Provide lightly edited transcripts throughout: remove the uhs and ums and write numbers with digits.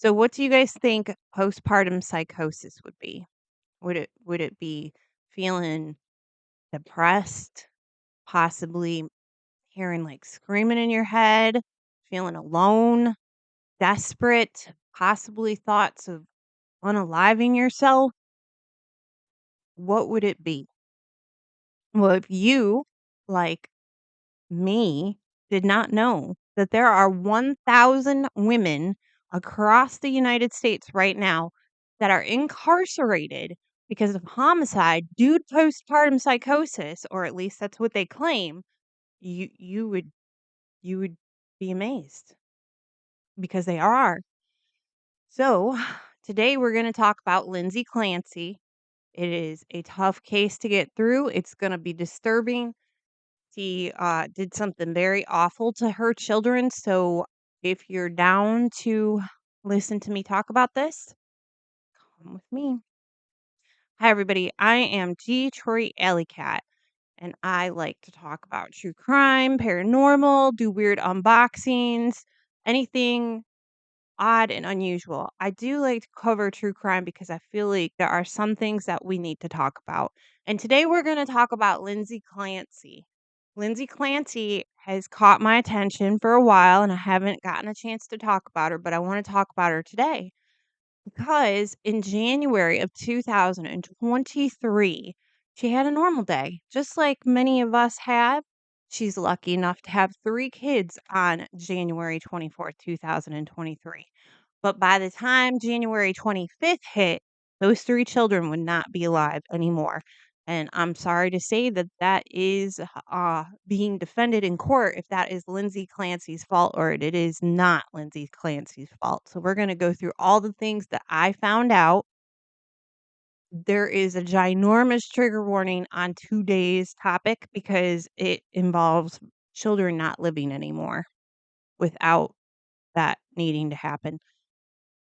So what do you guys think postpartum psychosis would be? Would it be feeling depressed, possibly hearing like screaming in your head, feeling alone, desperate, possibly thoughts of unaliving yourself? What would it be? Well, if you, like me, did not know that there are 1,000 women across the United States right now that are incarcerated because of homicide due to postpartum psychosis, or at least that's what they claim, you would be amazed because they are. So, today we're going to talk about Lindsay Clancy. It is a tough case to get through. It's going to be disturbing. She did something very awful to her children. So, if you're down to listen to me talk about this, come with me. Hi, everybody. I am Detroit Allycat, and I like to talk about true crime, paranormal, do weird unboxings, anything odd and unusual. I do like to cover true crime because I feel like there are some things that we need to talk about. And today we're going to talk about Lindsay Clancy. Lindsay Clancy has caught my attention for a while, and I haven't gotten a chance to talk about her, but I want to talk about her today because in January of 2023, she had a normal day, just like many of us have. She's lucky enough to have 3 kids on January 24th, 2023. But by the time January 25th hit, those 3 children would not be alive anymore. And I'm sorry to say that that is being defended in court if that is Lindsay Clancy's fault or it is not Lindsay Clancy's fault. So we're going to go through all the things that I found out. There is a ginormous trigger warning on today's topic because it involves children not living anymore without that needing to happen.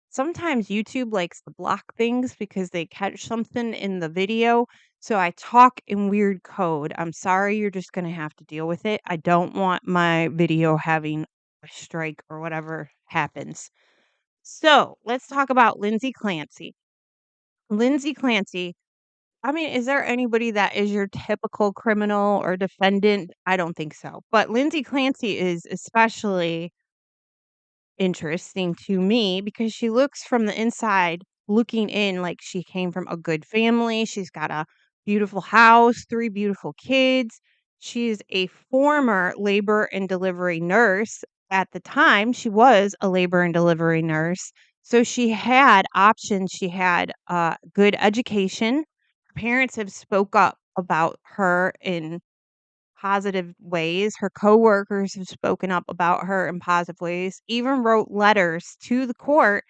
Sometimes YouTube likes to block things because they catch something in the video. So I talk in weird code. I'm sorry, you're just going to have to deal with it. I don't want my video having a strike or whatever happens. So let's talk about Lindsay Clancy. Lindsay Clancy, I mean, is there anybody that is your typical criminal or defendant? I don't think so. But Lindsay Clancy is especially interesting to me because she looks from the inside looking in like she came from a good family. She's got a beautiful house, 3 beautiful kids. She's a former labor and delivery nurse. At the time, she was a labor and delivery nurse. So she had options. She had good education. Her parents have spoke up about her in positive ways. Her coworkers have spoken up about her in positive ways, even wrote letters to the court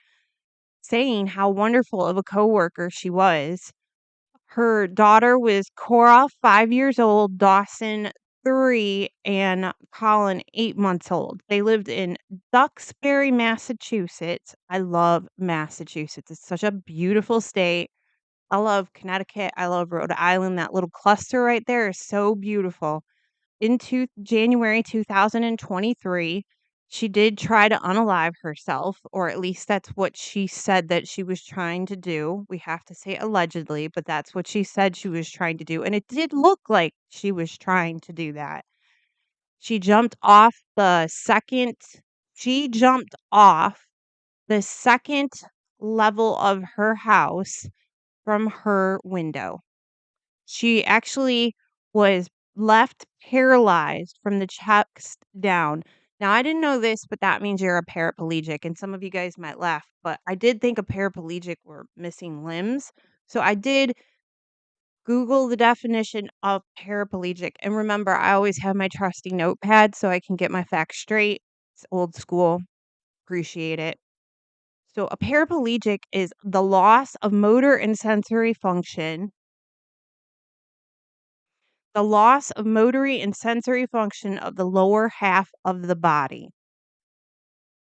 saying how wonderful of a coworker she was. Her daughter was Cora, 5 years old, Dawson, 3, and Colin, 8 months old. They lived in Duxbury, Massachusetts. I love Massachusetts. It's such a beautiful state. I love Connecticut. I love Rhode Island. That little cluster right there is so beautiful. Into January 2023, she did try to unalive herself, or at least that's what she said that she was trying to do. We have to say allegedly, but that's what she said she was trying to do. And it did look like she was trying to do that. She jumped off the second, she jumped off the second level of her house from her window. She actually was left paralyzed from the chest down. Now, I didn't know this, but that means you're a paraplegic, and some of you guys might laugh, but I did think a paraplegic were missing limbs. So I did Google the definition of paraplegic. And remember, I always have my trusty notepad so I can get my facts straight. It's old school. Appreciate it. So a paraplegic is the loss of motor and sensory function, the loss of motory and sensory function of the lower half of the body.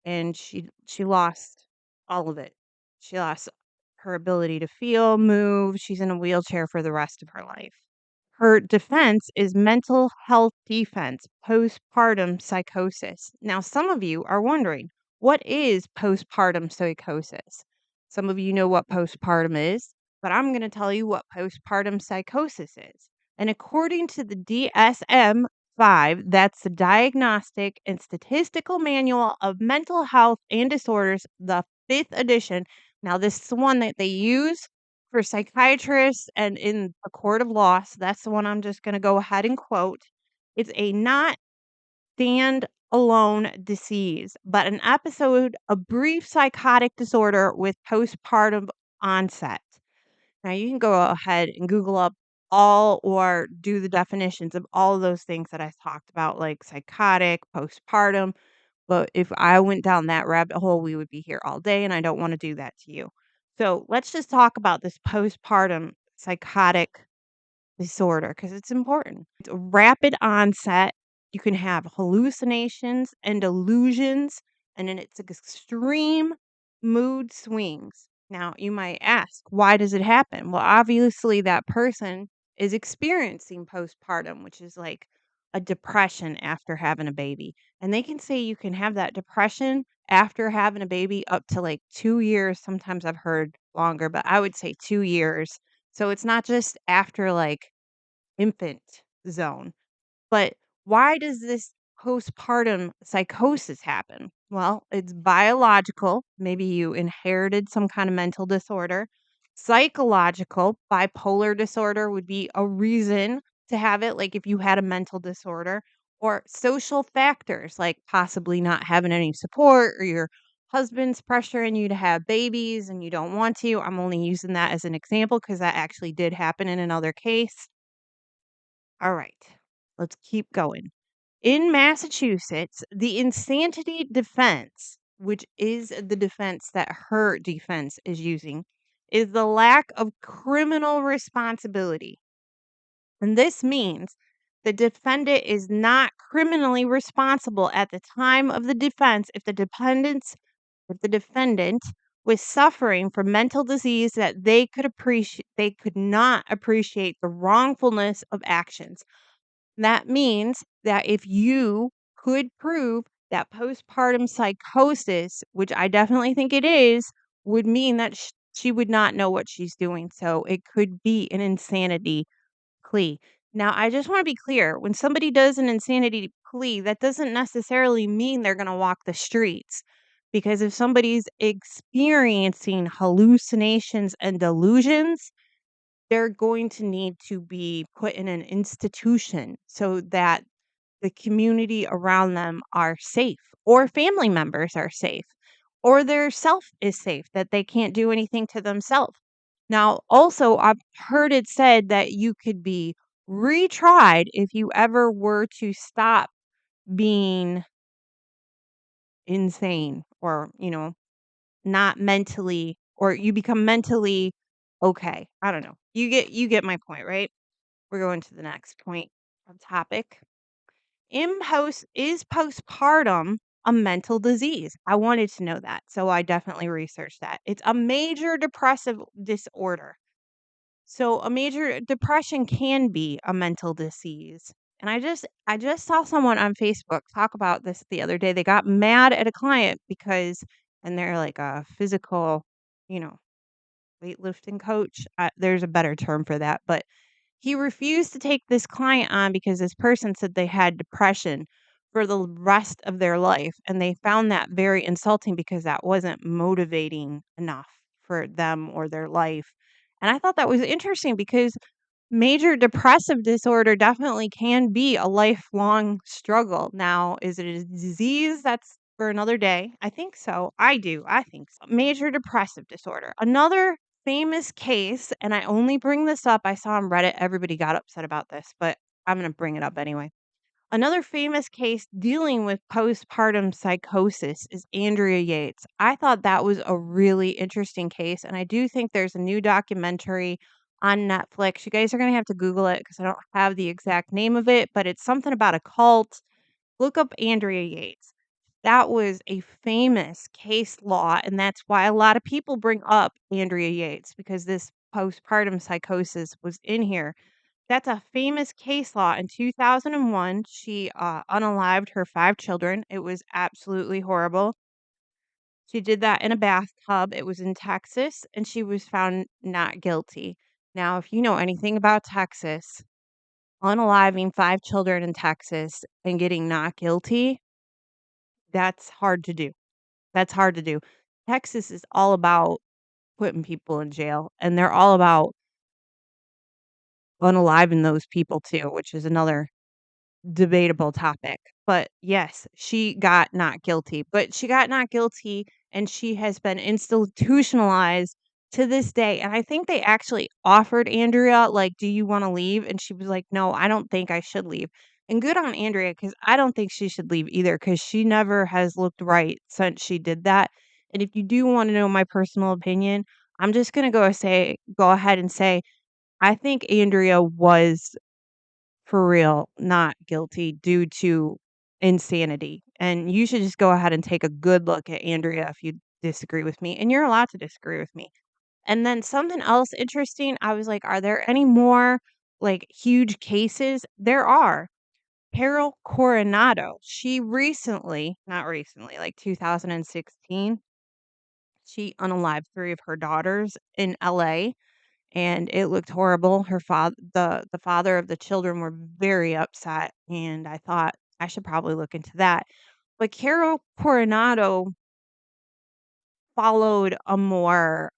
And she lost all of it. She lost her ability to feel, move. She's in a wheelchair for the rest of her life. Her defense is mental health defense, postpartum psychosis. Now, some of you are wondering, What is postpartum psychosis? Some of you know what postpartum is, but I'm going to tell you what postpartum psychosis is. And according to the DSM 5, that's the Diagnostic and Statistical Manual of Mental Health and Disorders, the fifth edition. Now, this is the one that they use for psychiatrists and in a court of law. So that's the one I'm just going to go ahead and quote. It's a not stand-alone disease, but an episode of brief psychotic disorder with postpartum onset. Now, you can go ahead and Google up all or do the definitions of all of those things that I talked about, like psychotic, postpartum. But if I went down that rabbit hole, we would be here all day, and I don't want to do that to you. So let's just talk about this postpartum psychotic disorder because it's important. It's a rapid onset. You can have hallucinations and delusions, and then it's extreme mood swings. Now, you might ask, why does it happen? Well, obviously, that person is experiencing postpartum, which is like a depression after having a baby. And they can say you can have that depression after having a baby up to like 2 years. Sometimes I've heard longer, but I would say 2 years. So it's not just after like infant zone. But why does this postpartum psychosis happen? Well, it's biological. Maybe you inherited some kind of mental disorder. Psychological, bipolar disorder would be a reason to have it, like if you had a mental disorder, or social factors, like possibly not having any support or your husband's pressuring you to have babies and you don't want to. I'm only using that as an example because that actually did happen in another case. All right, let's keep going. In Massachusetts, the insanity defense, which is the defense that her defense is using, is the lack of criminal responsibility. And this means the defendant is not criminally responsible at the time of the defense if the defendant was suffering from mental disease that they could not appreciate the wrongfulness of actions. That means that if you could prove that postpartum psychosis, which I definitely think it is, would mean that she would not know what she's doing. So it could be an insanity plea. Now, I just want to be clear when somebody does an insanity plea, that doesn't necessarily mean they're going to walk the streets. Because if somebody's experiencing hallucinations and delusions, they're going to need to be put in an institution so that the community around them are safe or family members are safe or their self is safe that they can't do anything to themselves. Now, also, I've heard it said that you could be retried if you ever were to stop being insane or, not mentally or you become mentally okay. I don't know. You get my point, right? We're going to the next point of topic. Is postpartum a mental disease? I wanted to know that, so I definitely researched that. It's a major depressive disorder. So a major depression can be a mental disease. And I just saw someone on Facebook talk about this the other day. They got mad at a client because and they're like a physical, you know, weightlifting coach. There's a better term for that, but he refused to take this client on because this person said they had depression for the rest of their life, and they found that very insulting because that wasn't motivating enough for them or their life. And I thought that was interesting because major depressive disorder definitely can be a lifelong struggle. Now, is it a disease? That's for another day. I think so. I do. I think so. Major depressive disorder. Another famous case, and I only bring this up. I saw on Reddit, everybody got upset about this, but I'm going to bring it up anyway. Another famous case dealing with postpartum psychosis is Andrea Yates. I thought that was a really interesting case, and I do think there's a new documentary on Netflix. You guys are going to have to Google it because I don't have the exact name of it, but it's something about a cult. Look up Andrea Yates. That was a famous case law, and that's why a lot of people bring up Andrea Yates because this postpartum psychosis was in here. That's a famous case law. In 2001, she unalived her 5 children. It was absolutely horrible. She did that in a bathtub. It was in Texas, and she was found not guilty. Now, if you know anything about Texas, unaliving 5 children in Texas and getting not guilty, that's hard to do. That's hard to do. Texas is all about putting people in jail, and they're all about unaliving those people too, which is another debatable topic. But yes, she got not guilty, but she got not guilty and she has been institutionalized to this day. And I think they actually offered Andrea, like, do you want to leave? And she was like, no, I don't think I should leave. And good on Andrea because I don't think she should leave either because she never has looked right since she did that. And if you do want to know my personal opinion, I'm just gonna go ahead and say I think Andrea was for real, not guilty due to insanity, and you should just go ahead and take a good look at Andrea if you disagree with me, and you're allowed to disagree with me. And then something else interesting, I was like, "Are there any more, like, huge cases?" There are. Carol Coronado, she recently not recently, like 2016, she unalived 3 of her daughters in LA and it looked horrible. Her father, the father of the children were very upset, and I thought I should probably look into that. But Carol Coronado followed a more,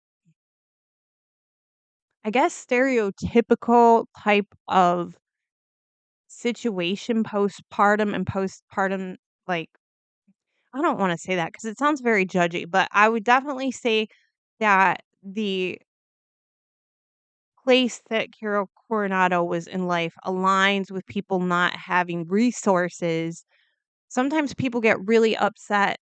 I guess, stereotypical type of situation postpartum, like, I don't want to say that because it sounds very judgy, but I would definitely say that the place that Carol Coronado was in life aligns with people not having resources. Sometimes people get really upset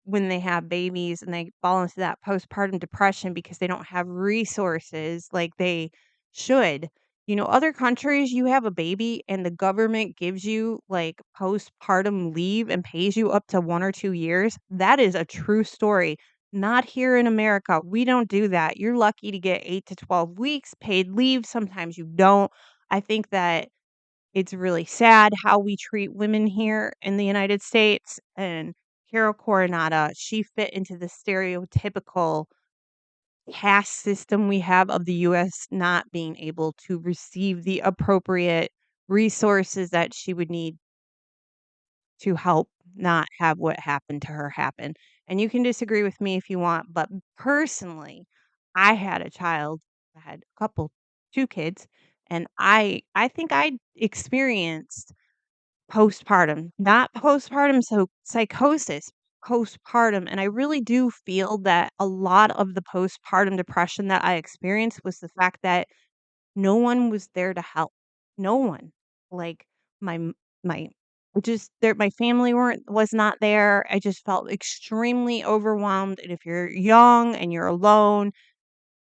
when they have babies and they fall into that postpartum depression because they don't have resources like they should. You know, other countries, you have a baby and the government gives you like postpartum leave and pays you up to 1 or 2 years. That is a true story. Not here in America. We don't do that. You're lucky to get 8 to 12 weeks paid leave. Sometimes you don't. I think that it's really sad how we treat women here in the United States, and Carol Coronada, she fit into the stereotypical caste system we have of the US not being able to receive the appropriate resources that she would need to help not have what happened to her happen. And you can disagree with me if you want, but personally, I had a child. I had a couple 2 kids, and I think I experienced postpartum, not postpartum, so psychosis, postpartum, and I really do feel that a lot of the postpartum depression that I experienced was the fact that no one was there to help. No one. Like, my m my just there my family was not there. I just felt extremely overwhelmed, and if you're young and you're alone,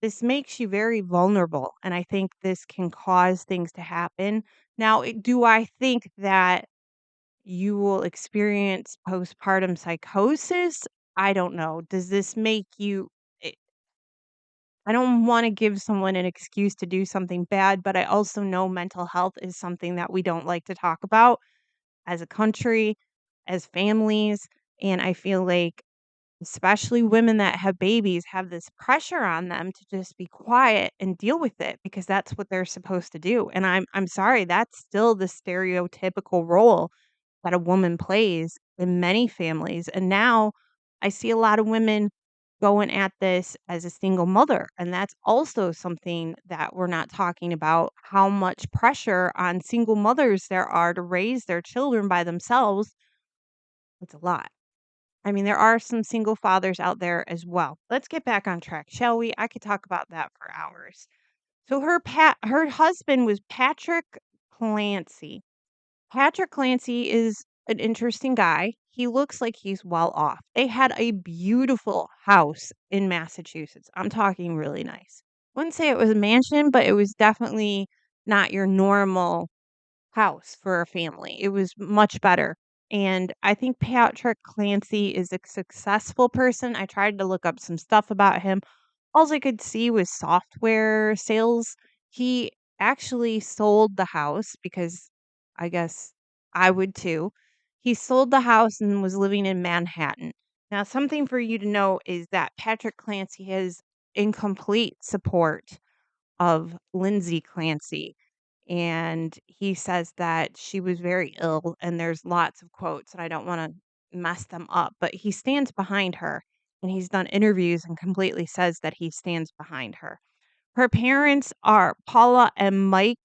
this makes you very vulnerable, and I think this can cause things to happen. Now, do I think that you will experience postpartum psychosis? I don't know. Does this make you eh, I don't wanna give someone an excuse to do something bad, but I also know mental health is something that we don't like to talk about as a country, as families, and I feel like especially women that have babies have this pressure on them to just be quiet and deal with it because that's what they're supposed to do, and I'm sorry, that's still the stereotypical role that a woman plays in many families. And now I see a lot of women going at this as a single mother. And that's also something that we're not talking about how much pressure on single mothers there are to raise their children by themselves. It's a lot. I mean, there are some single fathers out there as well. Let's get back on track, shall we? I could talk about that for hours. So her husband was Patrick Clancy. Patrick Clancy is an interesting guy. He looks like he's well off. They had a beautiful house in Massachusetts. I'm talking really nice. Wouldn't say it was a mansion, but it was definitely not your normal house for a family. It was much better. And I think Patrick Clancy is a successful person. I tried to look up some stuff about him. All I could see was software sales. He actually sold the house because I guess I would too. He sold the house and was living in Manhattan. Now, something for you to know is that Patrick Clancy has incomplete support of Lindsay Clancy. And he says that she was very ill, and there's lots of quotes, and I don't want to mess them up, but he stands behind her, and he's done interviews and completely says that he stands behind her. Her parents are Paula and Mike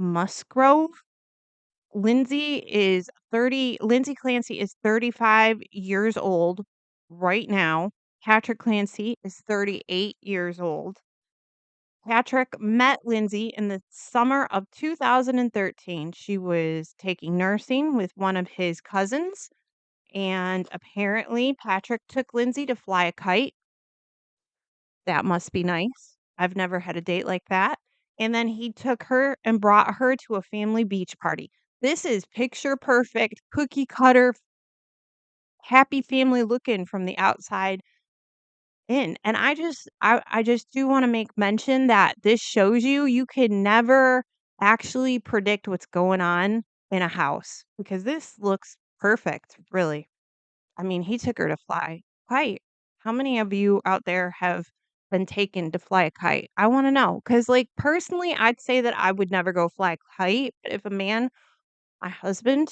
Musgrove. Lindsay Clancy is 35 years old right now. Patrick Clancy is 38 years old. Patrick met Lindsay in the summer of 2013. She was taking nursing with one of his cousins, and apparently Patrick took Lindsay to fly a kite. That must be nice. I've never had a date like that. And then he took her and brought her to a family beach party. This is picture perfect, cookie cutter, happy family looking from the outside in. And I just do want to make mention that this shows you you can never actually predict what's going on in a house because this looks perfect, really. I mean, he took her to fly a kite. How many of you out there have been taken to fly a kite? I want to know because, like, personally, I'd say that I would never go fly a kite. But if a man, my husband,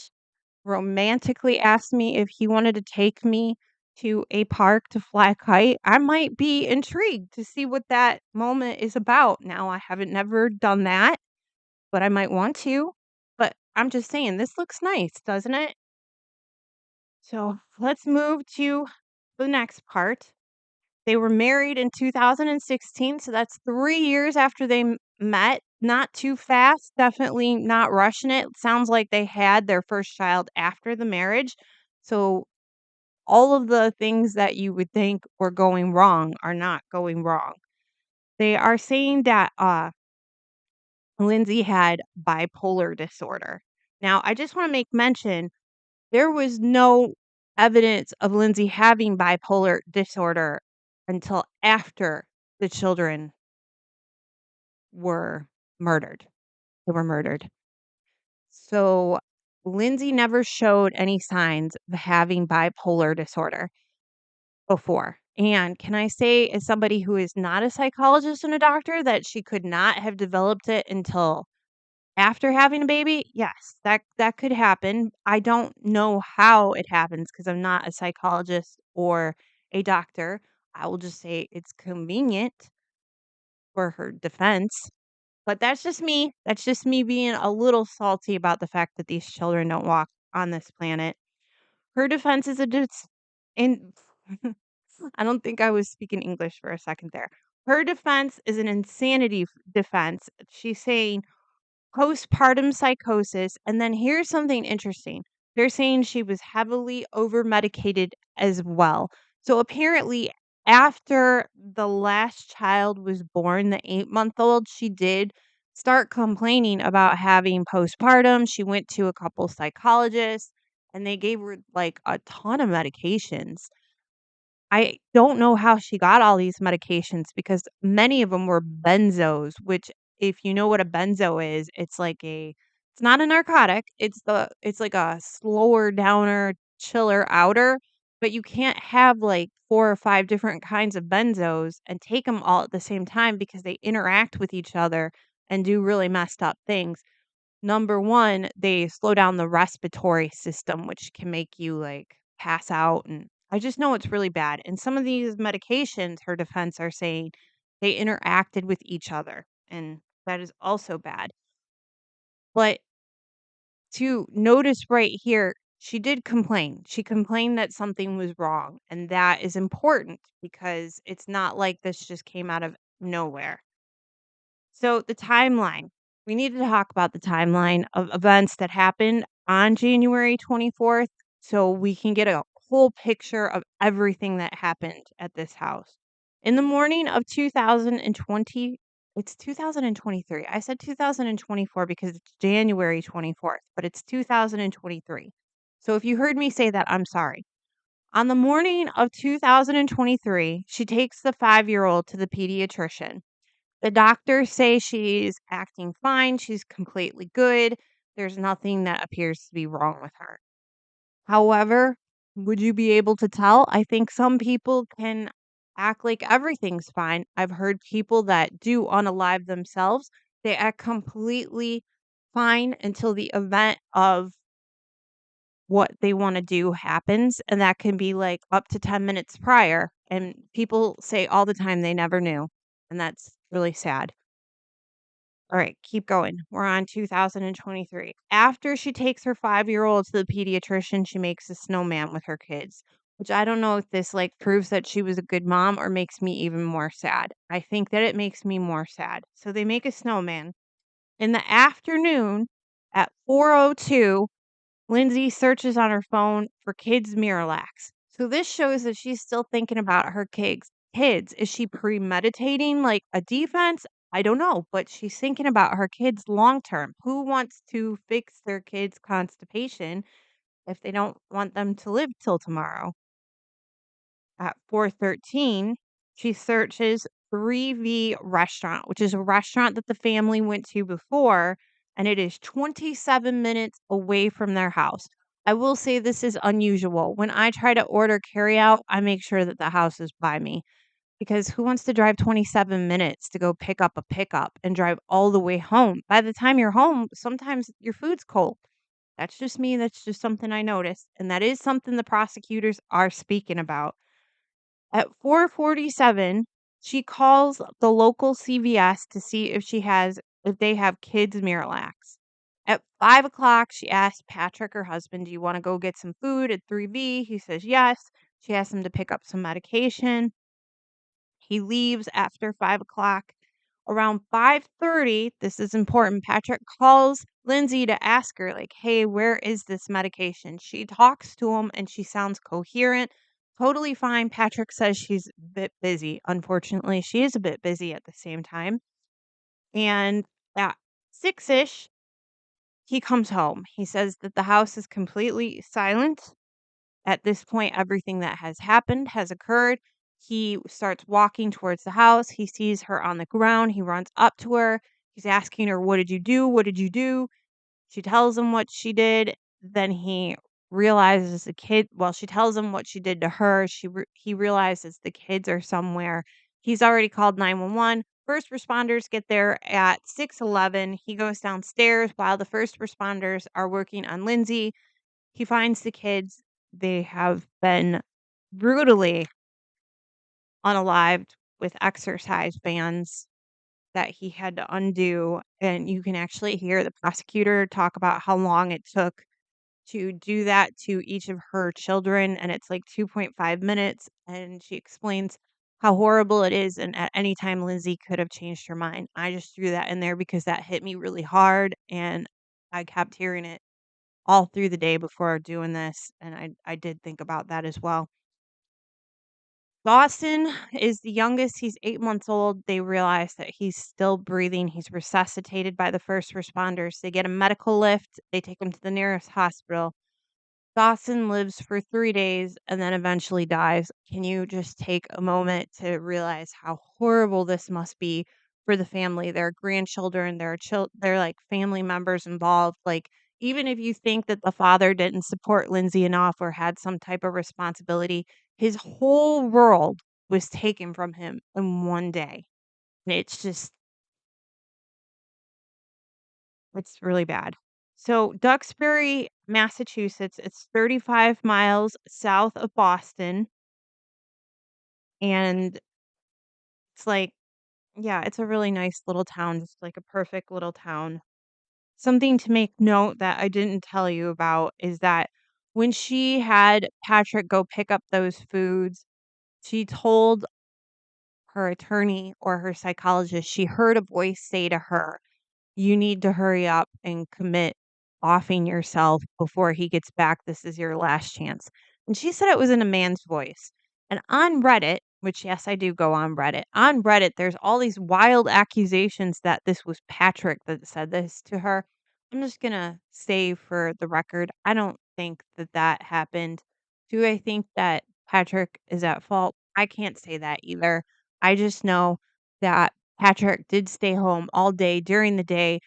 romantically asked me if he wanted to take me to a park to fly a kite, I might be intrigued to see what that moment is about. Now, I haven't never done that, but I might want to. But I'm just saying, this looks nice, doesn't it? So let's move to the next part. They were married in 2016, so that's 3 years after they met. Not too fast, definitely not rushing it. Sounds like they had their first child after the marriage. So all of the things that you would think were going wrong are not going wrong. They are saying that Lindsay had bipolar disorder. Now, I just want to make mention there was no evidence of Lindsay having bipolar disorder until after the children were murdered. They were murdered. So Lindsay never showed any signs of having bipolar disorder before. And can I say, as somebody who is not a psychologist and a doctor, that she could not have developed it until after having a baby? Yes, that could happen. I don't know how it happens because I'm not a psychologist or a doctor. I will just say it's convenient for her defense. But that's just me. That's just me being a little salty about the fact that these children don't walk on this planet. Her defense is a in I don't think I was speaking English for a second there. Her defense is an insanity defense. She's saying postpartum psychosis, and then here's something interesting. They're saying she was heavily over-medicated as well. So apparently, after the last child was born, the 8-month-old, she did start complaining about having postpartum. She went to a couple psychologists, and they gave her, like, a ton of medications. I don't know how she got all these medications because many of them were benzos, which if you know what a benzo is, it's not a narcotic. It's like a slower downer, chiller outer, but you can't have like 4 or 5 different kinds of benzos and take them all at the same time because they interact with each other and do really messed up things. Number 1, they slow down the respiratory system, which can make you, like, pass out, and I just know it's really bad, and some of these medications, her defense are saying they interacted with each other, and that is also bad. But to notice right here, she did complain. She complained that something was wrong, and that is important because it's not like this just came out of nowhere. So the timeline. We need to talk about the timeline of events that happened on January 24th so we can get a whole picture of everything that happened at this house. In the morning of 2020, it's 2023. I said 2024 because it's January 24th, but it's 2023. So if you heard me say that, I'm sorry. On the morning of 2023, she takes the 5-year-old to the pediatrician. The doctors say she's acting fine, she's completely good, there's nothing that appears to be wrong with her. However, Would you be able to tell? I think some people can act like everything's fine. I've heard people that do unalive themselves, they act completely fine until the event of what they wanna do happens, and that can be, like, up to 10 minutes prior, and people say all the time they never knew, and that's really sad. Alright, keep going. We're on 2023. After she takes her 5-year-old to the pediatrician, she makes a snowman with her kids, which I don't know if this, like, proves that she was a good mom or makes me even more sad. I think that it makes me more sad. So they make a snowman. In the afternoon at 4:02, Lindsay searches on her phone for kids' Miralax. So this shows that she's still thinking about her kids. Is she premeditating like a defense? I don't know, but she's thinking about her kids long term. Who wants to fix their kids' constipation if they don't want them to live till tomorrow? At 4:13, she searches 3V Restaurant, which is a restaurant that the family went to before, and it is 27 minutes away from their house. I will say this is unusual. When I try to order carryout, I make sure that the house is by me because who wants to drive 27 minutes to go pick up a pickup and drive all the way home? By the time you're home, sometimes your food's cold. That's just me. That's just something I noticed. And that is something the prosecutors are speaking about. At 4:47, she calls the local CVS to see if they have kids Miralax. At 5 o'clock, she asks Patrick, her husband, "Do you wanna go get some food at 3B?" He says, "Yes." She asks him to pick up some medication. He leaves after 5 o'clock. Around 5:30, this is important, Patrick calls Lindsay to ask her, like, "Hey, where is this medication?" She talks to him and she sounds coherent, totally fine. Patrick says she's a bit busy. Unfortunately, she is a bit busy at the same time. And at 6-ish, he comes home. He says that the house is completely silent at this point, everything that has happened has occurred. He starts walking towards the house. He sees her on the ground. He runs up to her. He's asking her, "What did you do? What did you do?" She tells him what she did. Then he realizes she tells him what she did to her. He realizes the kids are somewhere. He's already called 911. First responders get there at 6:11. He goes downstairs while the first responders are working on Lindsay. He finds the kids. They have been brutally unalived with exercise bands that he had to undo, and you can actually hear the prosecutor talk about how long it took to do that to each of her children, and it's like 2.5 minutes, and she explains how horrible it is, and at any time, Lindsay could have changed her mind. I just threw that in there because that hit me really hard, and I kept hearing it all through the day before doing this, and I did think about that as well. Dawson is the youngest, he's 8 months old. They realize that he's still breathing, he's resuscitated by the first responders. They get a medical lift, they take him to the nearest hospital. Dawson lives for 3 days and then eventually dies. Can you just take a moment to realize how horrible this must be for the family? There are grandchildren, there are, like, family members involved, like, even if you think that the father didn't support Lindsay enough or had some type of responsibility, his whole world was taken from him in one day. It's just it's really bad. So, Duxbury, Massachusetts, it's 35 miles south of Boston, and it's like yeah, it's a really nice little town, just like a perfect little town. Something to make note that I didn't tell you about is that when she had Patrick go pick up those foods, she told her attorney or her psychologist, she heard a voice say to her, "You need to hurry up and commit offing yourself before he gets back. This is your last chance." And she said it was in a man's voice. And on Reddit, which, yes, I do go on Reddit. On Reddit, there's all these wild accusations that this was Patrick that said this to her. I'm just gonna say for the record, I don't think that that happened. Do I think that Patrick is at fault? I can't say that either. I just know that Patrick did stay home all day during the day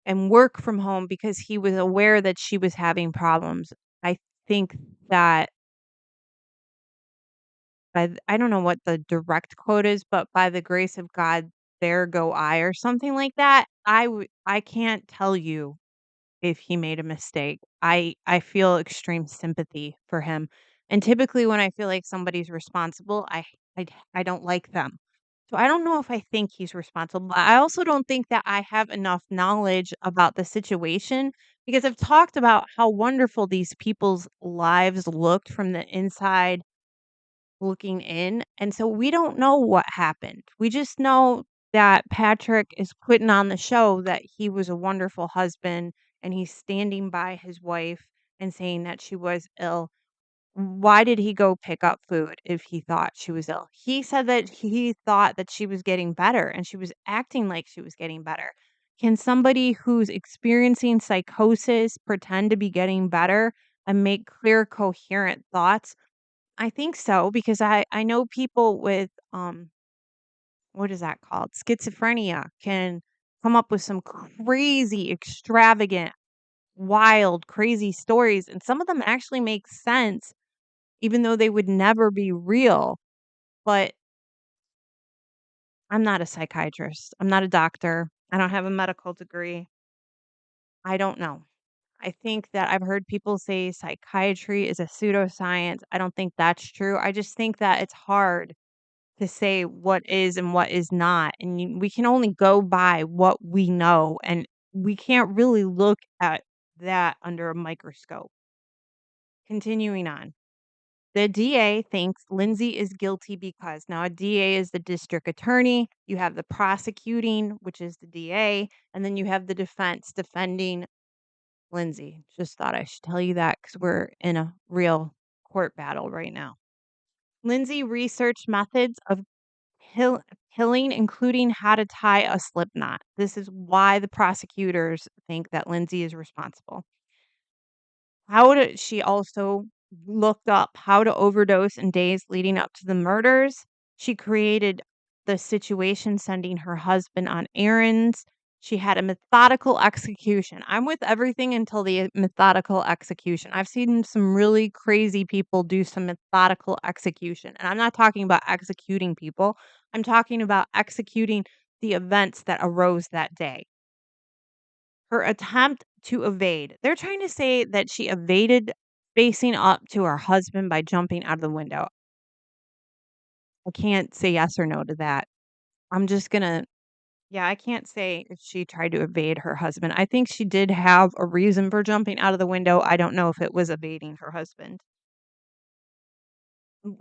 and work from home because he was aware that she was having problems. I think that I don't know what the direct quote is, but "By the grace of God, there go I," or something like that. I can't tell you if he made a mistake. I feel extreme sympathy for him, and typically when I feel like somebody's responsible, I don't like them. So I don't know if I think he's responsible, but I also don't think that I have enough knowledge about the situation because I've talked about how wonderful these people's lives looked from the inside looking in, and so we don't know what happened. We just know that Patrick is putting on the show that he was a wonderful husband, and he's standing by his wife and saying that she was ill. Why did he go pick up food if he thought she was ill? He said that he thought that she was getting better, and she was acting like she was getting better. Can somebody who's experiencing psychosis pretend to be getting better and make clear, coherent thoughts? I think so because I know people with, what is that called? Schizophrenia can come up with some crazy, extravagant, wild, crazy stories, and some of them actually make sense even though they would never be real. But I'm not a psychiatrist. I'm not a doctor. I don't have a medical degree. I don't know. I think that I've heard people say psychiatry is a pseudoscience. I don't think that's true. I just think that it's hard to say what is and what is not, and we can only go by what we know, and we can't really look at that under a microscope. Continuing on. The DA thinks Lindsay is guilty because now a DA is the district attorney, you have the prosecuting, which is the DA, and then you have the defense defending Lindsay. Just thought I should tell you that because we're in a real court battle right now. Lindsay researched methods of Kill killing, including how to tie a slip knot. This is why the prosecutors think that Lindsay is responsible. She also looked up how to overdose in days leading up to the murders. She created the situation, sending her husband on errands. She had a methodical execution. I'm with everything until the methodical execution. I've seen some really crazy people do some methodical execution. And I'm not talking about executing people, I'm talking about executing the events that arose that day. Her attempt to evade. They're trying to say that she evaded facing up to her husband by jumping out of the window. I can't say yes or no to that. I'm just gonna yeah, I can't say if she tried to evade her husband. I think she did have a reason for jumping out of the window. I don't know if it was evading her husband.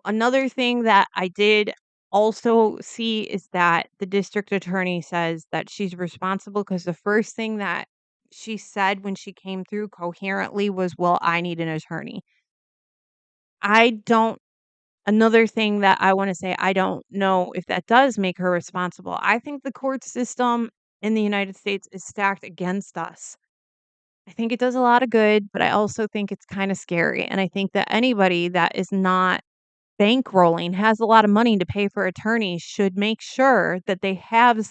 Another thing that I did also see is that the district attorney says that she's responsible because the first thing that she said when she came through coherently was, "Well, I need an attorney." I don't Another thing that I wanna say, I don't know if that does make her responsible. I think the court system in the United States is stacked against us. I think it does a lot of good, but I also think it's kinda scary, and I think that anybody that is not bankrolling, has a lot of money to pay for attorneys, should make sure that they have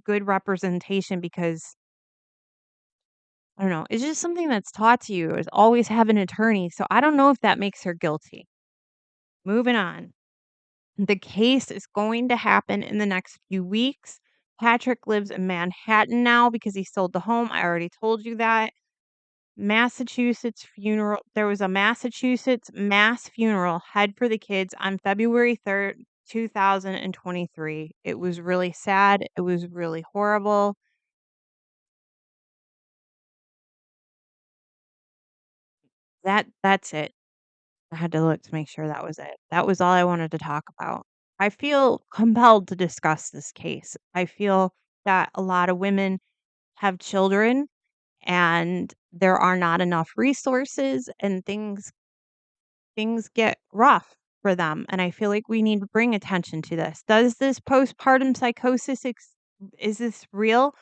good representation because I don't know, it's just something that's taught to you is always have an attorney. So I don't know if that makes her guilty. Moving on. The case is going to happen in the next few weeks. Patrick lives in Manhattan now because he sold the home. I already told you that. Massachusetts funeral There was a Massachusetts mass funeral held for the kids on February 3rd, 2023. It was really sad. It was really horrible. That's it. I had to look to make sure that was it. That was all I wanted to talk about. I feel compelled to discuss this case. I feel that a lot of women have children and there are not enough resources and things get rough for them, and I feel like we need to bring attention to this. Does this postpartum psychosis is this real?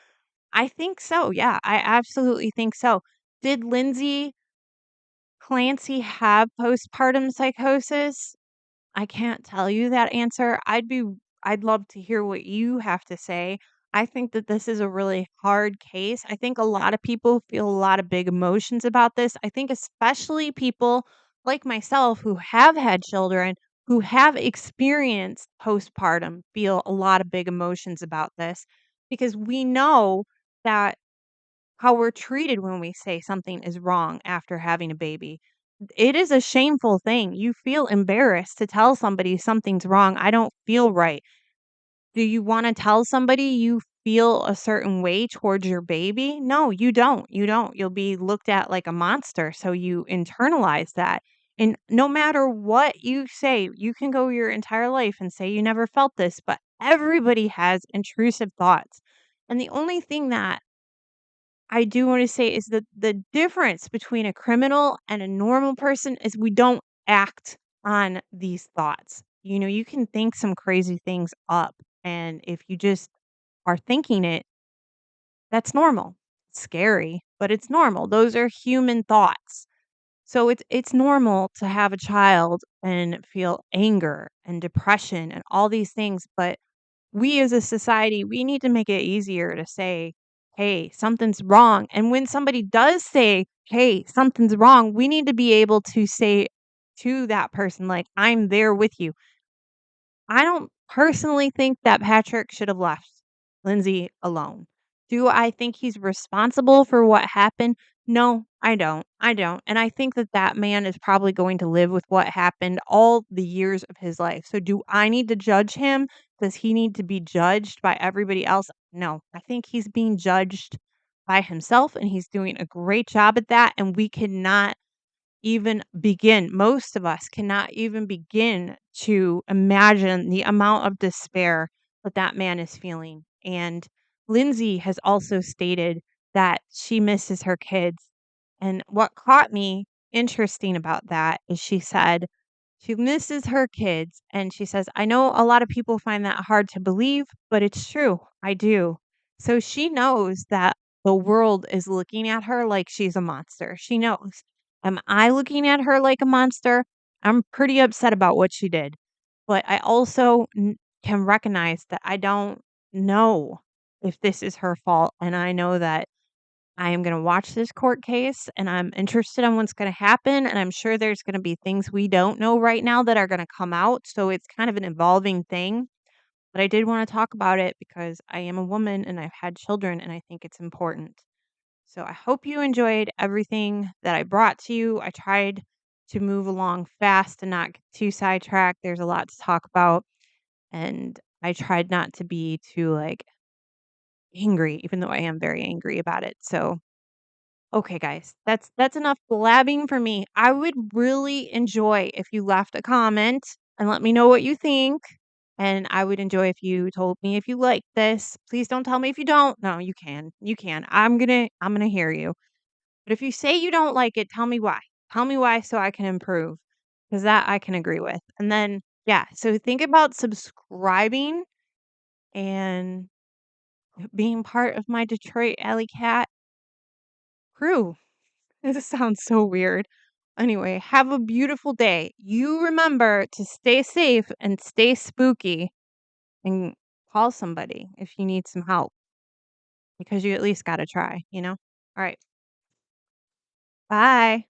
I think so, yeah, I absolutely think so. Did Lindsay Clancy have postpartum psychosis? I can't tell you that answer. I'd love to hear what you have to say. I think that this is a really hard case. I think a lot of people feel a lot of big emotions about this. I think especially people like myself who have had children who have experienced postpartum feel a lot of big emotions about this because we know that how we're treated when we say something is wrong after having a baby. It is a shameful thing. You feel embarrassed to tell somebody something's wrong. I don't feel right. Do you wanna tell somebody you feel a certain way towards your baby? No, you don't, you don't. You'll be looked at like a monster, so you internalize that, and no matter what you say, you can go your entire life and say you never felt this, but everybody has intrusive thoughts, and the only thing that I do wanna say is that the difference between a criminal and a normal person is we don't act on these thoughts. You know, you can think some crazy things up, and if you just are thinking it, that's normal. It's scary, but it's normal. Those are human thoughts. So it's normal to have a child and feel anger and depression and all these things, but we as a society, we need to make it easier to say, "Hey, something's wrong." And when somebody does say, "Hey, something's wrong," we need to be able to say to that person, like, "I'm there with you." I don't personally think that Patrick should have left Lindsay alone. Do I think he's responsible for what happened? No, I don't. I don't. And I think that that man is probably going to live with what happened all the years of his life. So do I need to judge him? Does he need to be judged by everybody else? No. I think he's being judged by himself and he's doing a great job at that and we cannot even begin most of us cannot even begin to imagine the amount of despair that that man is feeling, and Lindsay has also stated that she misses her kids, and what caught me interesting about that is she said she misses her kids, and she says, "I know a lot of people find that hard to believe, but it's true, I do." So she knows that the world is looking at her like she's a monster. She knows. Am I looking at her like a monster? I'm pretty upset about what she did, but I also can recognize that I don't know if this is her fault, and I know that I am gonna watch this court case, and I'm interested in what's gonna happen, and I'm sure there's gonna be things we don't know right now that are gonna come out, so it's kind of an evolving thing, but I did wanna talk about it because I am a woman and I've had children, and I think it's important. So I hope you enjoyed everything that I brought to you. I tried to move along fast and not get too sidetracked. There's a lot to talk about, and I tried not to be too, like, angry, even though I am very angry about it, so okay, guys, that's enough blabbing for me. I would really enjoy if you left a comment and let me know what you think, and I would enjoy if you told me if you like this. Please don't tell me if you don't. No, you can. You can. I'm gonna hear you. But if you say you don't like it, tell me why. Tell me why so I can improve, because that I can agree with. And then, yeah, so think about subscribing and being part of my Detroit Allycat crew. This sounds so weird. Anyway, have a beautiful day. You remember to stay safe and stay spooky and call somebody if you need some help because you at least got to try, you know? All right. Bye.